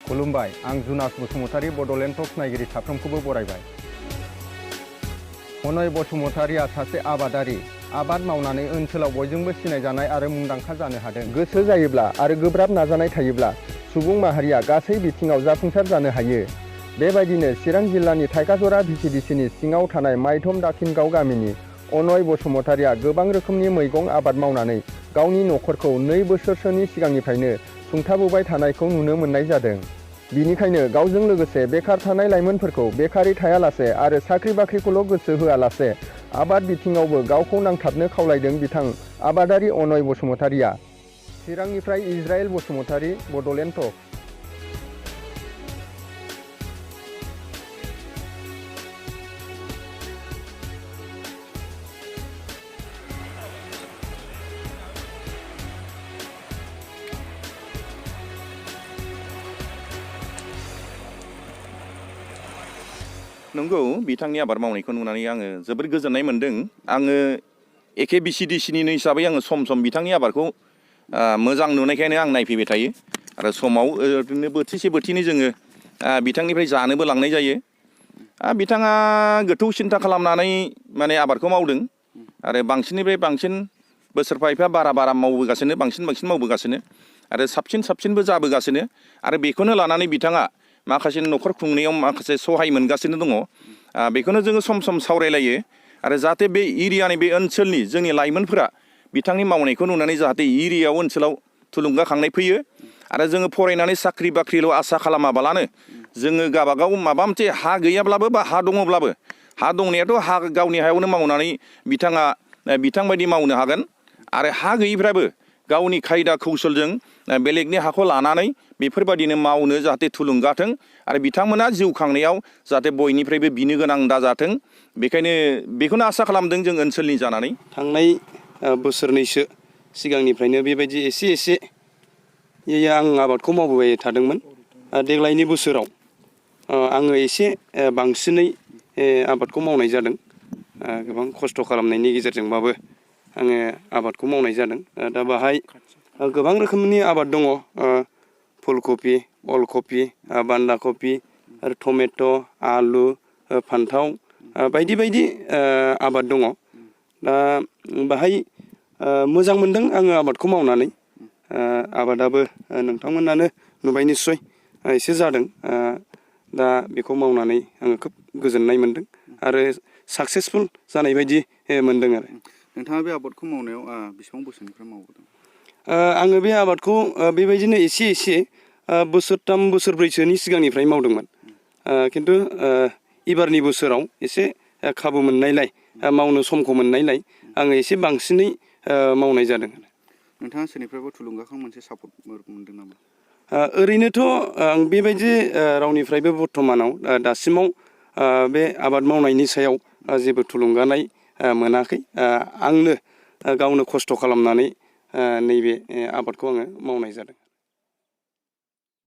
खुलुमबाय आं जुनास बसुमतारी बडलेण्ड टक्स नायगिरि साफ्रोमखौबो बरायबाय। अनय बसुमतारीया सासे आबादारि। आबाद मावनानै ओनसोलाव बयजोंबो सिनायजानाय आरो मुंदांखा जानो हादों। गोसो जायोब्ला आरो गोब्राब नाजानाय थायोब्ला सुबुं माहारिया गासै बिथिङाव जाफुंसार जानो हायो। बेबायदिनो चिरां जिल्लानि थाइकाजरा भिसिडिसिनि सिङाव थानाय माइथम दाखिनगाव गामिनि अनय बसुमतारीया गोबां रोखोमनि मैगं आबाद मावनानै गावनि नखरखौ 2 बोसोरसोनि सिगांनिफ्रायनो सुंथाबोबाय थानायखौ नुनो मोननाय जादों। बिनिखायनो गावजों लोगोसे बेकार थानाय लाइमोनफोरखौ बेकारि थायालासे आरो साख्रि बाख्रिखौल' गोसो होआलासे आबाद बिथिङावबो गावखौ नांथाबनो खावलायदों बिथां आबादारि अनय बसुमतारीया। चिरांनिफ्राय इजराइल बसुमतारी, बडलेण्ड टक्स। नंगौ बिथांनि आबाद मावनायखौ नुनानै आङो जोबोर गोजोननाय मोन्दों। आङो एके भिसिडिसिनिनो हिसाबै आङो सम सम बिथांनि आबादखौ मोजां नुनायखायनो आं नायफैबाय थायो आरो समाव ओरैनो बोथिसे बोथिनै जोङो बिथांनिफ्राय जानोबो लांनाय जायो। बिथाङा गोथौ सिन्था खालामनानै माने आबादखौ मावदों आरो बांसिननिफ्राय बांसिन बोसोरफा एफा बारा मावबोगासिनो, बांसिन मावबोगासिनो आरो साबसिनबो जाबोगासिनो आरो बेखौनो लानानै बिथाङा माखासे न'खर खुंनायाव माखासे सहाय मोनगासिनो दङ। बेखौनो जोङो सम सम सावरायलायो आरो जाहाथे बे एरियानि बे ओनसोलनि जोंनि लाइमोनफोरा बिथांनि मावनायखौ नुनानै जाहाथे एरियायाव ओनसोलाव थुलुंगाखांनाय फैयो आरो जोङो फरायनानै साख्रि बाख्रिल' आसा खालामाबालानो जोङो गावबागाव माबा मोनसे हा गैयाब्लाबो बा हा दङब्लाबो, हा दंनायाथ' हा गावनि हायावनो मावनानै बिथाङा बिथांबायदि मावनो हागोन आरो हा गैयिफ्राबो गावनि खायदा कौशलजों बेलेगनि हाखौ लानानै बेफोरबायदिनो मावनो जाहाथे थुलुंगाथों आरो बिथांमोना जिउ खांनायाव जाहाथे बयनिफ्रायबो बिनो गोनां दाजाथों। बेखायनो बेखौनो आसा खालामदों जों ओनसोलनि जानानै। थांनाय बोसोरनैसो सिगांनिफ्रायनो बेबायदि एसे आं आबादखौ मावबोबाय थादोंमोन। देग्लायनि बोसोराव आङो एसे बांसिनै आबादखौ मावनाय जादों। गोबां खस्थ' खालामनायनि गेजेरजोंबाबो आङो आबादखौ मावनाय जादों। दा बाहाय गोबां रोखोमनि आबाद दङ। फुलकबि, अलकबि, बान्दा कबि आरो टमेट', आलु, फान्थाव बायदि आबाद दङ। दा बाहाय मोजां मोनदों आङो आबादखौ मावनानै। आबादाबो नोंथांमोनानो नुबाय निस्सय एसे जादों। दा बेखौ मावनानै आङो खोब गोजोननाय मोनदों आरो साक्सेसफुल जानाय बायदि मोनदों आरो। नोंथाङा बे आबादखौ मावनायाव बेसेबां बोसोरनिफ्राय मावबोदों? आङो बे आबादखौ बेबायदिनो एसे बोसोरथाम बोसोरब्रैसोनि सिगांनिफ्राय मावदोंमोन। खिन्थु एबारनि बोसोराव एसे खाबु मोननायलाय, मावनो समखौ मोननायलाय आङो एसे बांसिनै मावनाय जादों। नोंथाङा सोरनिफ्रायबो थुलुंगाखां मोनसे सापर्ट मोनदों नामा? ओरैनोथ' आं बेबायदि रावनिफ्रायबो बर्थमानाव दासिमाव बे आबाद मावनायनि सायाव जेबो थुलुंगानाय मोनाखै। आंनो गावनो खस्थ' खालामनानै नैबे आबादखौ आङो मावनाय जादों।